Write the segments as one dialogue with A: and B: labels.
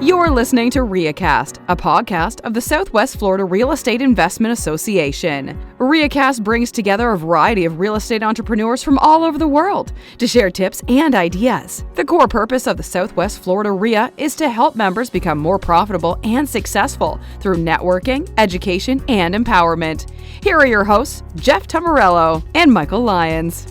A: You're listening to ReiaCast, a podcast of the Southwest Florida Real Estate Investment Association. ReiaCast brings together a variety of real estate entrepreneurs from all over the world to share tips and ideas. The core purpose of the Southwest Florida REIA is to help members become more profitable and successful through networking, education, and empowerment. Here are your hosts, Jeff Tamarello and Michael Lyons.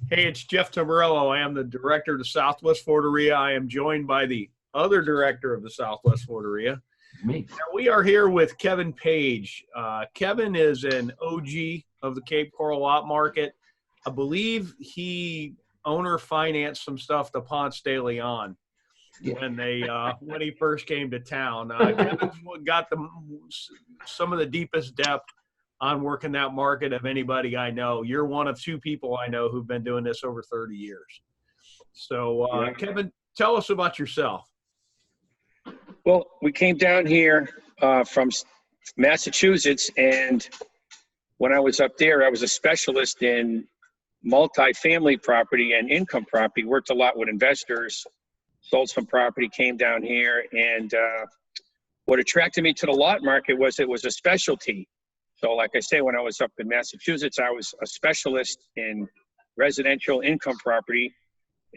B: Hey, it's Jeff Tamarello. I am the director of the Southwest Florida REIA. I am joined by the other director of the Southwest Florida REIA.
C: Me.
B: Now, we are here with Kevin Page. Kevin is an OG of the Cape Coral lot market. I believe he owner financed some stuff to Ponce de Leon when he first came to town. Kevin's got some of the deepest depth on working that market of anybody I know. You're one of two people I know who've been doing this over 30 years. So, Kevin, tell us about yourself.
D: Well, we came down here from Massachusetts, and when I was up there, I was a specialist in multifamily property and income property, worked a lot with investors, sold some property, came down here, and what attracted me to the lot market was it was a specialty. So like I say, when I was up in Massachusetts, I was a specialist in residential income property,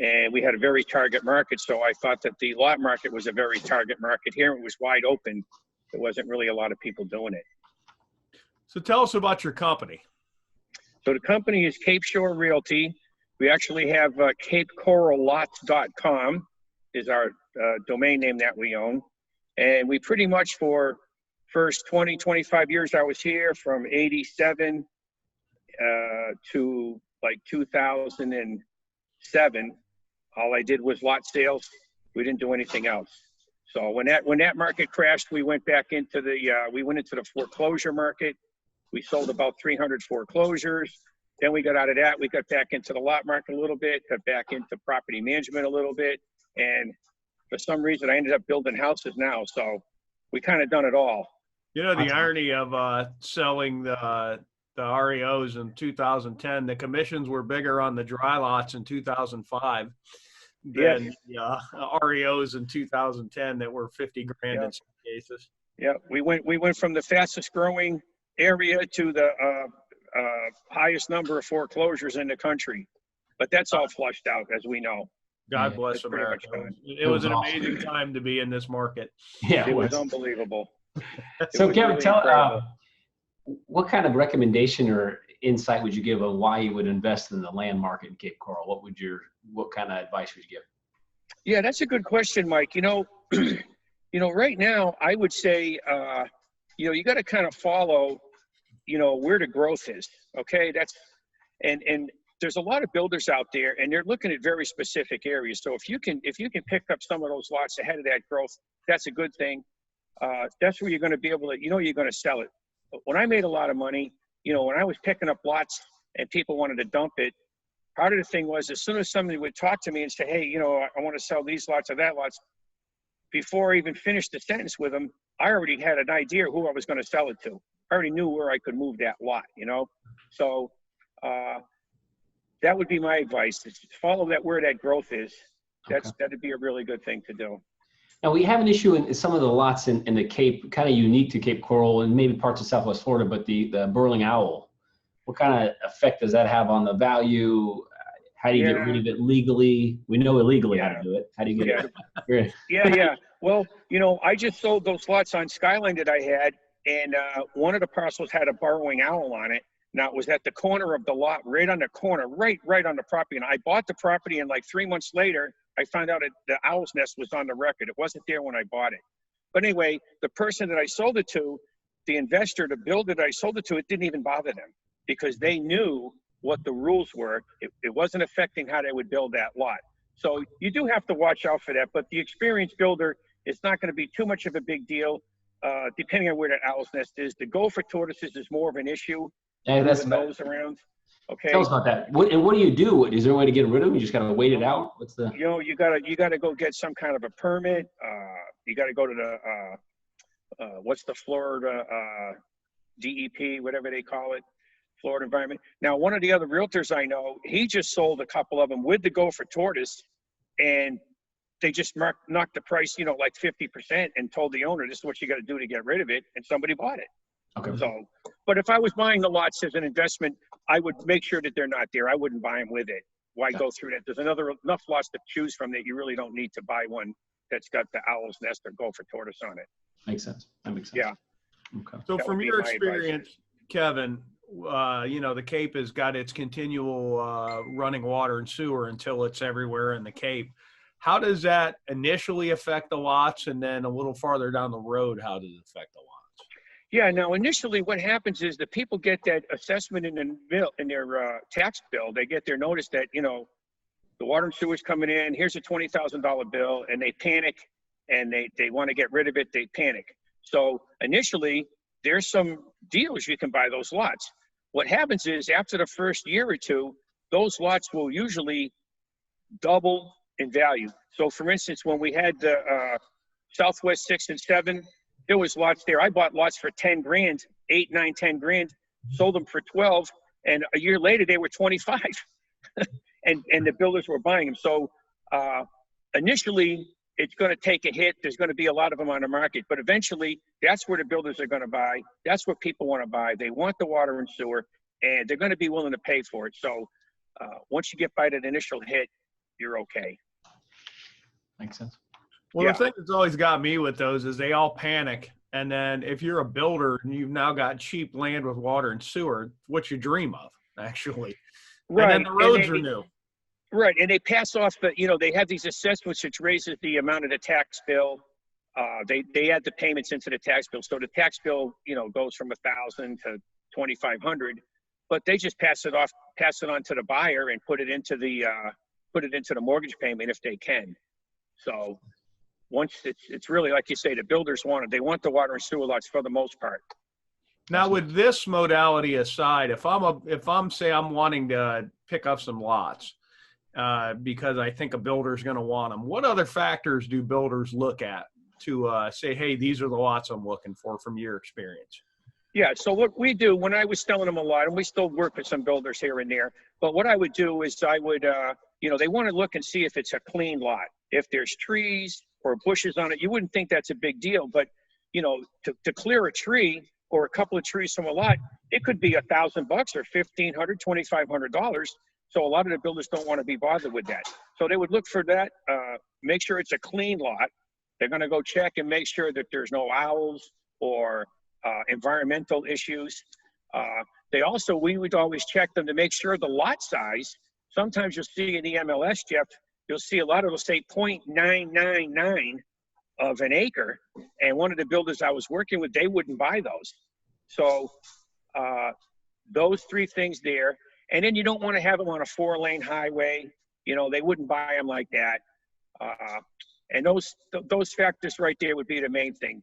D: and we had a very target market. So I thought that the lot market was a very target market. Here it was wide open. There wasn't really a lot of people doing it.
B: So tell us about your company.
D: So the company is Cape Shore Realty. We actually have CapeCoralLots.com is our domain name that we own. And we pretty much for first 20, 25 years I was here, from 87 to like 2007, all I did was lot sales. We didn't do anything else. So when that market crashed, we went back into the foreclosure market. We sold about 300 foreclosures. Then we got out of that. We got back into the lot market a little bit, got back into property management a little bit. And for some reason, I ended up building houses now. So we kind of done it all.
B: You know, the irony of selling the REOs in 2010, the commissions were bigger on the dry lots in 2005 than REOs in 2010 that were 50 grand in some cases.
D: Yeah, we went from the fastest growing area to the highest number of foreclosures in the country. But that's all flushed out, as we know.
B: God bless America. It was an amazing time to be in this market.
C: Yeah,
D: it was unbelievable.
C: So Kevin, tell what kind of recommendation or insight would you give on why you would invest in the land market in Cape Coral? What kind of advice would you give?
D: Yeah, that's a good question, Mike. Right now I would say, you got to kind of follow, where the growth is. Okay, and there's a lot of builders out there, and they're looking at very specific areas. So if you can pick up some of those lots ahead of that growth, that's a good thing. That's where you're going to be able to, you're going to sell it. But when I made a lot of money, when I was picking up lots and people wanted to dump it, part of the thing was, as soon as somebody would talk to me and say, hey, I want to sell these lots or that lots, before I even finished the sentence with them, I already had an idea who I was going to sell it to. I already knew where I could move that lot, So that would be my advice, is follow where that growth is. That'd be a really good thing to do.
C: Now, we have an issue in some of the lots in the Cape, kind of unique to Cape Coral and maybe parts of Southwest Florida, but the burrowing owl. What kind of effect does that have on the value? How do you get rid of it legally? We know illegally how to do it. How do you get it?
D: Yeah. Well, I just sold those lots on Skyline that I had, and one of the parcels had a burrowing owl on it. Now, it was at the corner of the lot, right on the corner, right on the property. And I bought the property, and like 3 months later, I found out the owl's nest was on the record. It wasn't there when I bought it. But anyway, the person that I sold it to, the investor, the builder that I sold it to, it didn't even bother them, because they knew what the rules were. It wasn't affecting how they would build that lot. So you do have to watch out for that. But the experienced builder, it's not going to be too much of a big deal, depending on where that owl's nest is. The gopher tortoises is more of an issue.
C: Yeah, that's
D: those around. Okay.
C: Tell us about that. What do you do? Is there a way to get rid of them? You just got to wait it out? What's the?
D: You gotta go get some kind of a permit. You gotta go to the what's the Florida DEP, whatever they call it, Florida Environment. Now, one of the other realtors I know, he just sold a couple of them with the gopher tortoise, and they just knocked the price, like 50% and told the owner, this is what you got to do to get rid of it. And somebody bought it.
C: Okay.
D: So, but if I was buying the lots as an investment, I would make sure that they're not there. I wouldn't buy them with it. Why go through that? There's enough lots to choose from that you really don't need to buy one that's got the owl's nest or gopher tortoise on it.
C: Makes sense. That makes sense.
D: Yeah.
C: Okay.
B: So
D: That
B: from
D: would be
B: your
D: my
B: experience, Kevin, the Cape has got its continual running water and sewer until it's everywhere in the Cape. How does that initially affect the lots, and then a little farther down the road, how does it affect the lots?
D: Yeah. Now, initially, what happens is the people get that assessment in their tax bill. They get their notice that the water and sewer's coming in. Here's a $20,000 bill, and they panic, and they want to get rid of it. They panic. So initially, there's some deals you can buy those lots. What happens is after the first year or two, those lots will usually double in value. So for instance, when we had the Southwest 6 and 7, there was lots there. I bought lots for 10 grand, 8, 9, 10 grand, sold them for 12. And a year later, they were 25 and the builders were buying them. So initially it's going to take a hit. There's going to be a lot of them on the market, but eventually that's where the builders are going to buy. That's what people want to buy. They want the water and sewer, and they're going to be willing to pay for it. So once you get by that initial hit, you're okay.
C: Makes sense.
B: Well, the thing that's always got me with those is they all panic. And then if you're a builder and you've now got cheap land with water and sewer, what you dream of, actually.
D: Right.
B: And then the roads are new.
D: Right. And they pass off they have these assessments which raises the amount of the tax bill. They add the payments into the tax bill. So the tax bill, goes from $1,000 to $2,500, but they just pass it on to the buyer and put it into the mortgage payment if they can. So once it's really, like you say, the builders want it. They want the water and sewer lots for the most part.
B: Now, with this modality aside, if I'm say I'm wanting to pick up some lots because I think a builder is going to want them, what other factors do builders look at to say, hey, these are the lots I'm looking for from your experience?
D: Yeah. So what we do when I was selling them a lot, and we still work with some builders here and there, but what I would do is I would, they want to look and see if it's a clean lot. If there's trees or bushes on it, you wouldn't think that's a big deal, but to clear a tree or a couple of trees from a lot, it could be $1,000 or $1,500, $2,500. So a lot of the builders don't want to be bothered with that. So they would look for that, make sure it's a clean lot. They're going to go check and make sure that there's no owls or environmental issues. We would always check them to make sure the lot size. Sometimes you'll see in the MLS, Jeff, you'll see a lot of them say 0.999 of an acre. And one of the builders I was working with, they wouldn't buy those. So those three things there. And then you don't want to have them on a 4-lane highway. They wouldn't buy them like that. And those factors right there would be the main thing.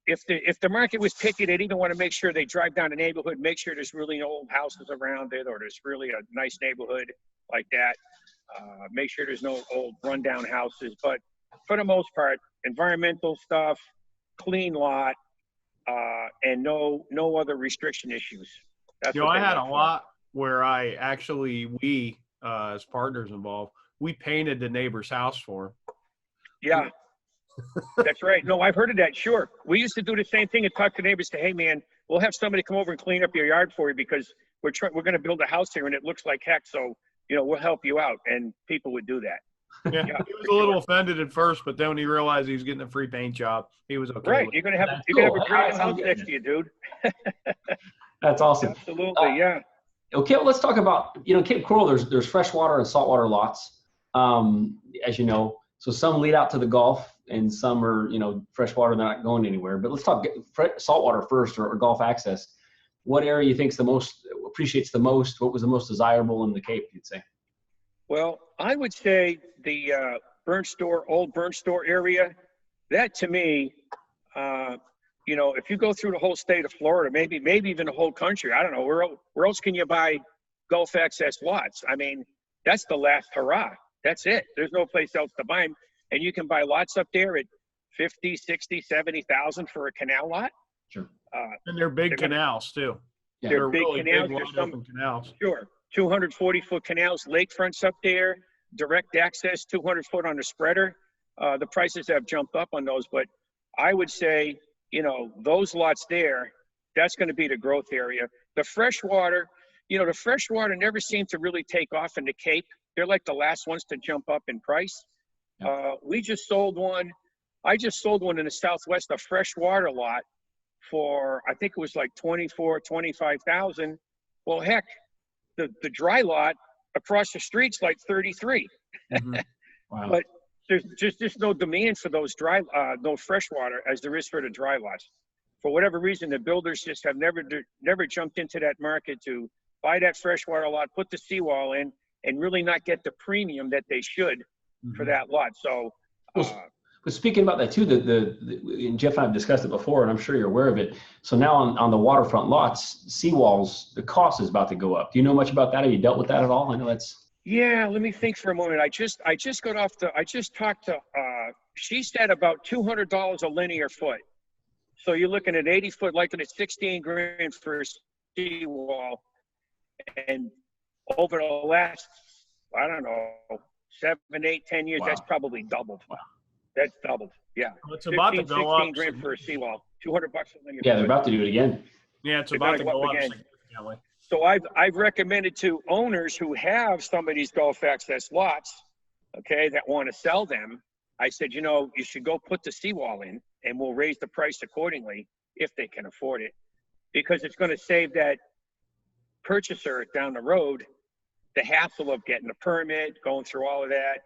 D: If the market was picky, they'd even want to make sure they drive down the neighborhood, make sure there's really no old houses around it, or there's really a nice neighborhood like that. Make sure there's no old rundown houses. But for the most part, environmental stuff, clean lot, and no other restriction issues. That's
B: I had a lot where we as partners involved, we painted the neighbor's house for him.
D: Yeah. That's right. No, I've heard of that. Sure. We used to do the same thing and talk to neighbors, say, hey man, we'll have somebody come over and clean up your yard for you because we're going to build a house here and it looks like heck. So, we'll help you out. And people would do that.
B: Yeah. He was a little offended at first, but then when he realized he was getting a free paint job, he was okay.
D: Right. You're going to have a great house next to you, dude.
C: That's awesome.
D: Absolutely. Yeah.
C: Okay. Well, let's talk about, Cape Coral, there's freshwater and saltwater lots, as you know. So some lead out to the Gulf and some are, freshwater, they're not going anywhere. But let's talk saltwater first or Gulf access. What area you think appreciates the most? What was the most desirable in the Cape, you'd say?
D: Well, I would say the old Burn Store area, that to me, if you go through the whole state of Florida, maybe even the whole country, I don't know, where else can you buy Gulf access lots? I mean, that's the last hurrah. That's it. There's no place else to buy them. And you can buy lots up there at 50, 60, 70,000 for a canal lot.
B: Sure. And they're big canals too.
C: Yeah.
D: They're big
B: really
D: canals.
B: Big,
D: There's some
B: canals.
D: Sure. 240-foot canals, lakefronts up there, direct access, 200 foot on the spreader. the prices have jumped up on those. But I would say, you know, those lots there, that's going to be the growth area. The freshwater, you know, the freshwater never seemed to really take off in the Cape. They're like the last ones to jump up in price. We just sold one. I just sold one in the Southwest, a freshwater lot for, I think it was like 25,000. Well, heck, the dry lot across the street's like 33.
B: Mm-hmm.
C: Wow.
D: But there's just no demand for those no freshwater as there is for the dry lots. For whatever reason, the builders just have never jumped into that market to buy that freshwater lot, put the seawall in, and really not get the premium that they should for that lot. So,
C: but speaking about that too, and Jeff and I have discussed it before, and I'm sure you're aware of it. So now on the waterfront lots, seawalls, the cost is about to go up. Do you know much about that? Have you dealt with that at all? I know that's.
D: Yeah, let me think for a moment. I just talked to, she said about $200 a linear foot. So you're looking at 80 foot, like at 16 grand for a seawall. And over the last, I don't know, 7, 8, 10 years, that's probably doubled. Wow. That's doubled. Yeah.
B: Well, it's about to go
D: 16
B: up.
D: grand for a seawall, $200 a linear
C: Yeah,
D: foot.
C: they're about to do it again.
B: Yeah, it's about to go up
D: again.
B: significantly.
D: So I've recommended to owners who have some of these Gulf Access lots, okay, that want to sell them. I said, you know, you should go put the seawall in, and we'll raise the price accordingly if they can afford it, because it's going to save that purchaser down the road the hassle of getting a permit, going through all of that,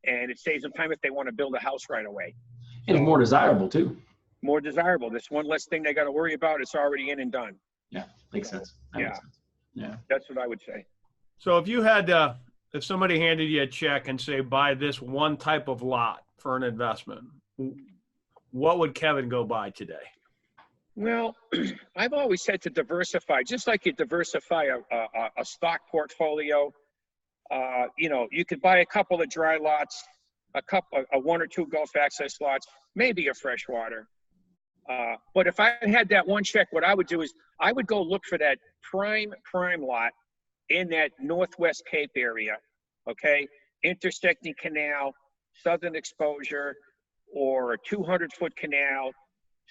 D: and it saves them time if they want to build a house right away.
C: And it's more desirable too.
D: More desirable. This one less thing they got to worry about. It's already in and done.
C: Yeah, makes sense. That makes sense. Yeah,
D: that's what I would say.
B: So if you had, if somebody handed you a check and say, buy this one type of lot for an investment, what would Kevin go buy today?
D: Well, I've always said to diversify, just like you diversify a stock portfolio. You know, you could buy a couple of dry lots, a 1 or 2 Gulf Access lots, maybe a freshwater. But if I had that one check, what I would do is I would go look for that prime lot in that Northwest Cape area, okay? Intersecting canal, southern exposure, or a 200-foot canal,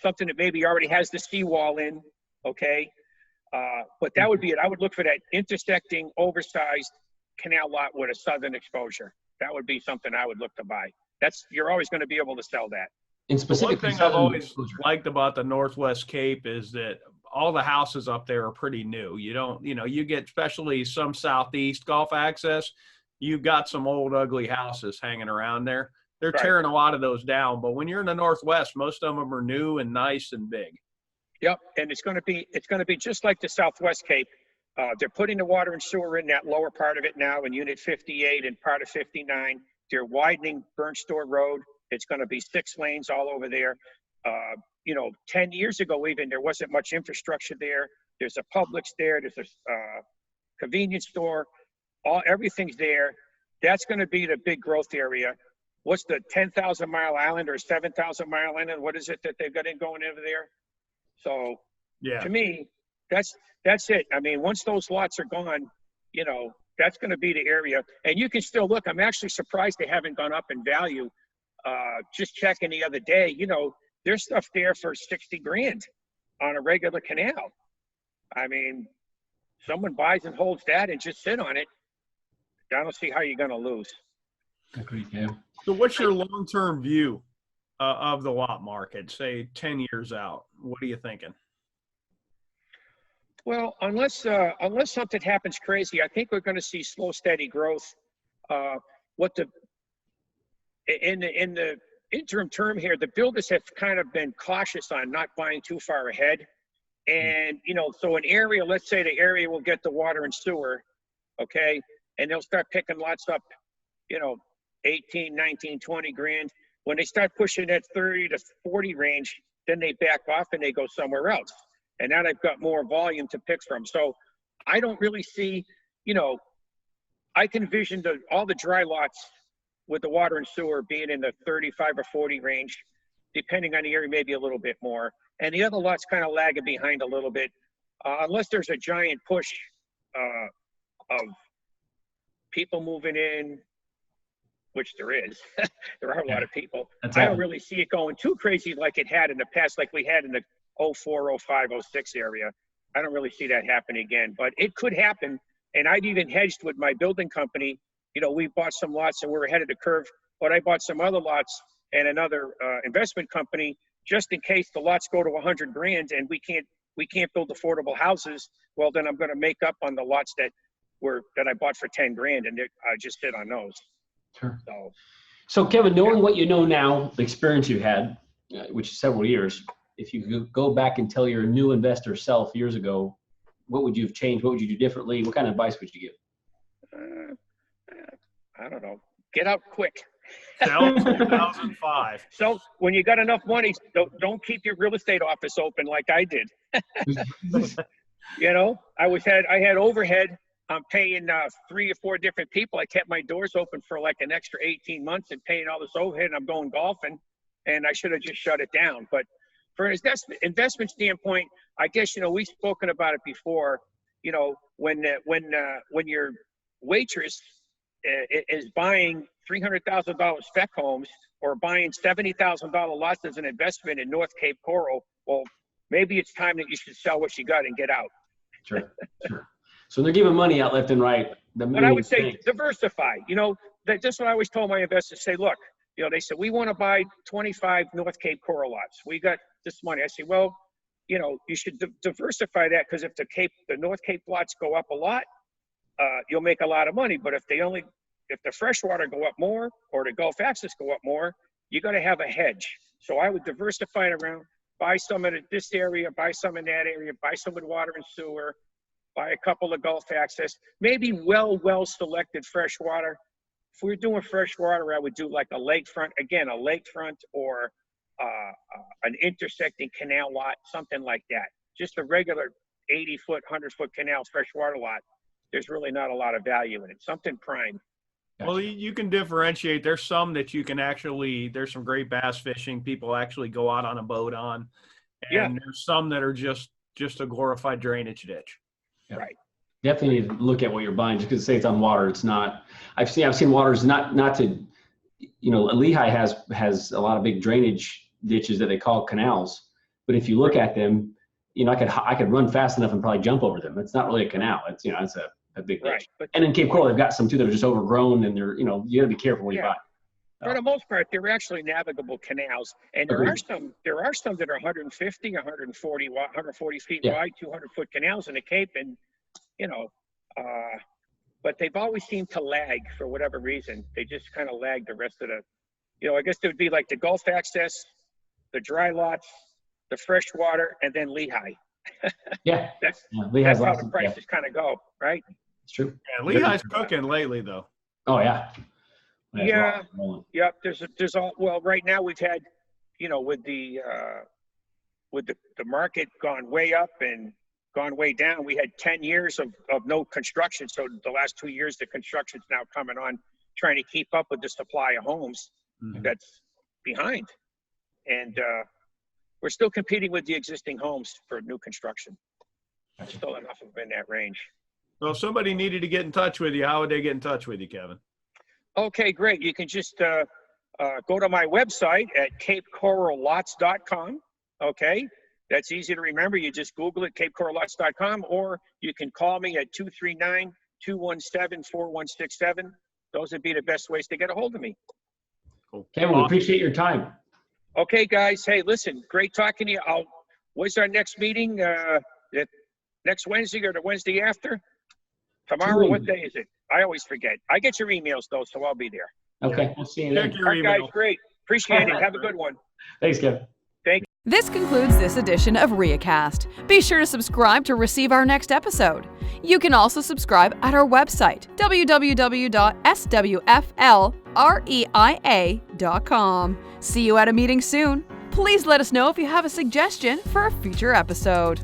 D: something that maybe already has the seawall in, okay? But that would be it. I would look for that intersecting, oversized canal lot with a southern exposure. That would be something I would look to buy. You're always going to be able to sell that.
C: In specific,
B: one thing I've always liked about the Northwest Cape is that all the houses up there are pretty new. You get, especially some Southeast Gulf Access, you've got some old ugly houses hanging around there. They're tearing a lot of those down, but when you're in the Northwest, most of them are new and nice and big.
D: Yep, and it's going to be just like the Southwest Cape. They're putting the water and sewer in that lower part of it now in Unit 58 and part of 59. They're widening Burnstore Road. It's going to be 6 lanes all over there. 10 years ago even, there wasn't much infrastructure there. There's a Publix there. There's a convenience store. Everything's there. That's going to be the big growth area. What's the 10,000 mile island or 7,000 mile island? What is it that they've got going over there? So to me, that's it. I mean, once those lots are gone, that's going to be the area. And you can still look. I'm actually surprised they haven't gone up in value. Just checking the other day, there's stuff there for 60 grand on a regular canal. I mean, someone buys and holds that and just sit on it. I don't see how you're going to lose.
C: Agreed, yeah.
B: So what's your long-term view of the lot market, say 10 years out? What are you thinking?
D: Well, unless something happens crazy, I think we're going to see slow, steady growth. In the interim term here, the builders have kind of been cautious on not buying too far ahead. And, so an area, let's say the area will get the water and sewer, okay? And they'll start picking lots up, 18, 19, 20 grand. When they start pushing that 30 to 40 range, then they back off and they go somewhere else. And now they've got more volume to pick from. So I don't really see, I can envision all the dry lots with the water and sewer being in the 35 or 40 range, depending on the area, maybe a little bit more. And the other lots kind of lagging behind a little bit, unless there's a giant push of people moving in, which there is. There are a lot of people.
C: That's
D: I don't
C: happened.
D: really see it going too crazy like it had in the past, like we had in the 04, 05, 06 area. I don't really see that happening again, but it could happen. And I've even hedged with my building company. You know, we bought some lots and we're ahead of the curve, but I bought some other lots and another investment company just in case the lots go to 100 grand and we can't build affordable houses. Well, then I'm going to make up on the lots that I bought for 10 grand, and I just sit on those.
C: Sure.
D: So
C: Kevin, knowing what you know now, the experience you had, which is several years, if you could go back and tell your new investor self years ago, what would you have changed? What would you do differently? What kind of advice would you give?
D: I don't know. Get out quick.
B: Sell 2005.
D: So when you got enough money, don't keep your real estate office open like I did. You know, I had overhead. I'm paying 3 or 4 different people. I kept my doors open for like an extra 18 months and paying all this overhead. And I'm going golfing, and I should have just shut it down. But for an investment standpoint, I guess, you know, we've spoken about it before. You know, when your waitress is buying $300,000 spec homes or buying $70,000 lots as an investment in North Cape Coral, well, maybe it's time that you should sell what you got and get out.
C: Sure. So they're giving money out left and right.
D: But I would say diversify. You know, that's what I always told my investors. Say, look, you know, they said, we want to buy 25 North Cape Coral lots. We got this money. I say, well, you know, you should diversify that, because if the North Cape lots go up a lot, you'll make a lot of money. But if the freshwater go up more or the Gulf Access go up more, you got to have a hedge. So I would diversify it around, buy some in this area, buy some in that area, buy some with water and sewer, buy a couple of Gulf Access, maybe well selected freshwater. If we were doing freshwater, I would do like a lakefront or an intersecting canal lot, something like that. Just a regular 80-foot, 100-foot canal freshwater lot. There's really not a lot of value in it. Something prime.
B: Well, you can differentiate. There's some that you can there's some great bass fishing people actually go out on a boat on. And there's some that are just a glorified drainage ditch.
C: Yeah.
D: Right.
C: Definitely need to look at what you're buying, just because it says on water, it's not. I've seen waters not to, you know, Lehigh has a lot of big drainage ditches that they call canals. But if you look at them, you know, I could run fast enough and probably jump over them. It's not really a canal. It's, you know, it's a big ditch.
D: Right.
C: And in Cape Coral, they've got some too that are just overgrown, and they're, you know, you got to be careful where you buy.
D: For the most part, they're actually navigable canals, and there are some that are 150, 140 feet wide, 200-foot canals in the Cape, and you know, but they've always seemed to lag for whatever reason. They just kind of lag the rest of the, you know, I guess it would be like the Gulf Access, the dry lots, the freshwater, and then Lehigh. That's how the prices kind of go, right?
C: It's true.
B: Yeah, Lehigh's cooking lately, though.
C: Oh yeah.
D: Yep. There's all, well, right now we've had, you know, with the market gone way up and gone way down, we had 10 years of no construction. So the last 2 years, the construction's now coming on, trying to keep up with the supply of homes that's behind. And we're still competing with the existing homes for new construction. Still enough of in that range.
B: Well, if somebody needed to get in touch with you, how would they get in touch with you, Kevin?
D: Okay, great. You can just go to my website at capecorallots.com. Okay, that's easy to remember. You just Google it, capecorallots.com, or you can call me at 239-217-4167. Those would be the best ways to get a hold of me.
B: Cool.
C: Kevin, we appreciate your time.
D: Okay, guys. Hey, listen, great talking to you. What's our next meeting? Next Wednesday or the Wednesday after? Tomorrow, what day is it? I always forget. I get your emails, though, so I'll be there.
C: Okay, we'll see you then.
B: Check your
D: All right, guys,
B: email.
D: great. Appreciate it. Have a good one.
C: Thanks, Kevin.
D: Thank you.
A: This concludes this edition of ReiaCast. Be sure to subscribe to receive our next episode. You can also subscribe at our website, www.swflreia.com. See you at a meeting soon. Please let us know if you have a suggestion for a future episode.